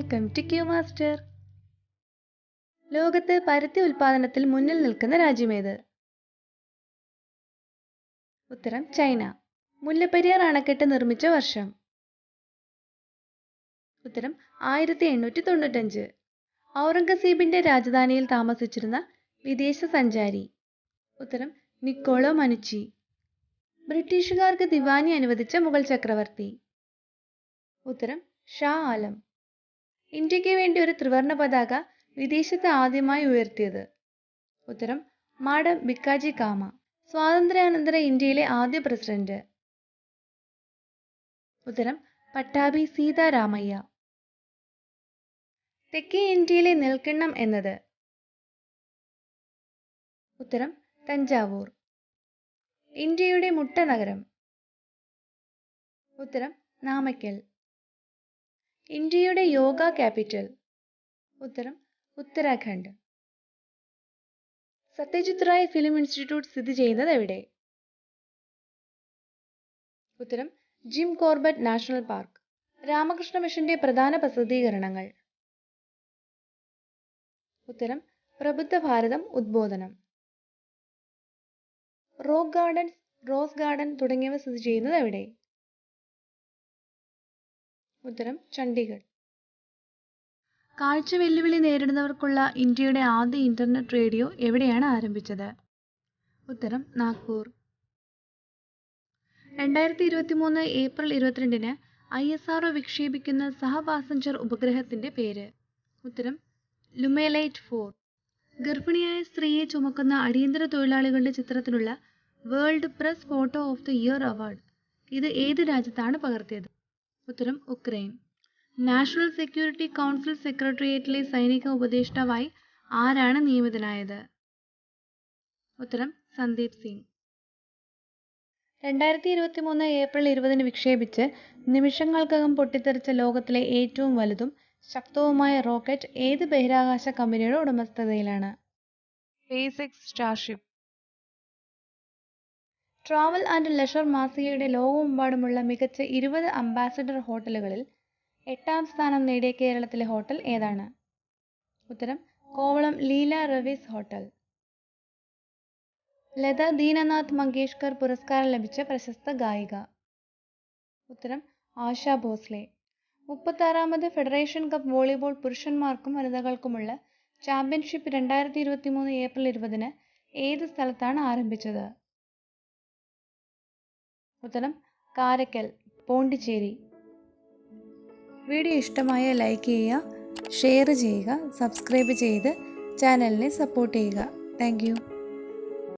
Welcome to Q master. ലോകത്ത് പരുത്തി ഉൽപാദനത്തിൽ മുന്നിൽ നിൽക്കുന്ന രാജ്യമേത്? ഉത്തരം ചൈന. മുല്ലപ്പെരിയാർ അണക്കെട്ട് നിർമ്മിച്ച വർഷം? ഉത്തരം 1895. ഔറംഗസീബിന്റെ രാജധാനിയിൽ താമസിച്ചിരുന്ന വിദേശ സഞ്ചാരി? ഉത്തരം നിക്കോളോ മനുച്ചി. ബ്രിട്ടീഷുകാർക്ക് ദിവാനി അനുവദിച്ച മുഗൾ ചക്രവർത്തി? ഉത്തരം ഷാ ആലം. ഇന്ത്യക്ക് വേണ്ടി ഒരു ത്രിവർണ പതാക വിദേശത്ത് ആദ്യമായി ഉയർത്തിയത്? ഉത്തരം മാഡം ഭിക്കാജി കാമ. സ്വാതന്ത്ര്യാനന്തര ഇന്ത്യയിലെ ആദ്യ പ്രസിഡന്റ്? ഉത്തരം പട്ടാഭി സീതാരാമയ്യ. തെക്കേ ഇന്ത്യയിലെ നെൽക്കിണ്ണം എന്നത്? ഉത്തരം തഞ്ചാവൂർ. ഇന്ത്യയുടെ മുട്ട നഗരം? ഉത്തരം നാമക്കൽ. ഇന്ത്യയുടെ യോഗ ക്യാപിറ്റൽ? ഉത്തരം ഉത്തരാഖണ്ഡ്. സത്യജിത് റായ് ഫിലിം ഇൻസ്റ്റിറ്റ്യൂട്ട് സ്ഥിതി ചെയ്യുന്നത് എവിടെ? ഉത്തരം Jim Corbett national park. Ramakrishna മിഷന്റെ പ്രധാന പ്രസിദ്ധീകരണങ്ങൾ? ഉത്തരം പ്രബുദ്ധ ഭാരതം ഉദ്ബോധനം. റോക്ക് ഗാർഡൻസ്, റോസ് ഗാർഡൻ തുടങ്ങിയവ സ്ഥിതി ചെയ്യുന്നത് എവിടെ? ഉത്തരം ചണ്ഡീഗഡ്. കാഴ്ച വെല്ലുവിളി നേരിടുന്നവർക്കുള്ള ഇന്ത്യയുടെ ആദ്യ ഇന്റർനെറ്റ് റേഡിയോ എവിടെയാണ് ആരംഭിച്ചത്? ഉത്തരം നാഗ്പൂർ. 2023 ഏപ്രിൽ 22 ISRO വിക്ഷേപിക്കുന്ന സഹ പാസഞ്ചർ ഉപഗ്രഹത്തിന്റെ പേര്? ഉത്തരം ലുമേലൈറ്റ് 4. ഗർഭിണിയായ സ്ത്രീയെ ചുമക്കുന്ന അടിയന്തര തൊഴിലാളികളുടെ ചിത്രത്തിനുള്ള world press photo of the year award ഇത് ഏത് രാജ്യത്താണ് പകർത്തിയത്? ഉത്തരം ഉക്രൈൻ. നാഷണൽ സെക്യൂരിറ്റി കൗൺസിൽ സെക്രട്ടേറിയറ്റിലെ സൈനിക ഉപദേഷ്ടാവായി ആരാണ് നിയമിതനായത്? ഉത്തരം സന്ദീപ് സിംഗ്. 2023 ഏപ്രിൽ 20 വിക്ഷേപിച്ച് നിമിഷങ്ങൾക്കകം പൊട്ടിത്തെറിച്ച ലോകത്തിലെ ഏറ്റവും വലുതും ശക്തവുമായ റോക്കറ്റ് ഏത് ബഹിരാകാശ കമ്പനിയുടെ ഉടമസ്ഥതയിലാണ്? SpaceX starship. Travel and Leisure മാസികയുടെ ലോകമെമ്പാടുമുള്ള മികച്ച 20 അംബാസഡർ ഹോട്ടലുകളിൽ 8ാം സ്ഥാനം നേടിയ കേരളത്തിലെ ഹോട്ടൽ ഏതാണ്? ഉത്തരം കോവളം ലീല റവീസ് ഹോട്ടൽ. ലത ദീനനാഥ് മങ്കേഷ്കർ പുരസ്കാരം ലഭിച്ച പ്രശസ്ത ഗായിക? ഉത്തരം ആശാ ഭോസ്ലെ. 36ാമത് ഫെഡറേഷൻ കപ്പ് വോളിബോൾ പുരുഷന്മാർക്കും വനിതകൾക്കുമുള്ള ചാമ്പ്യൻഷിപ്പ് 2023 ഏപ്രിൽ 20 ഏത് സ്ഥലത്താണ് ആരംഭിച്ചത്? ഉത്തരം കാരക്കൽ, പോണ്ടിച്ചേരി. വീഡിയോ ഇഷ്ടമായ ലൈക്ക് ചെയ്യുക, ഷെയർ ചെയ്യുക, സബ്സ്ക്രൈബ് ചെയ്ത് ചാനലിനെ സപ്പോർട്ട് ചെയ്യുക. Thank you.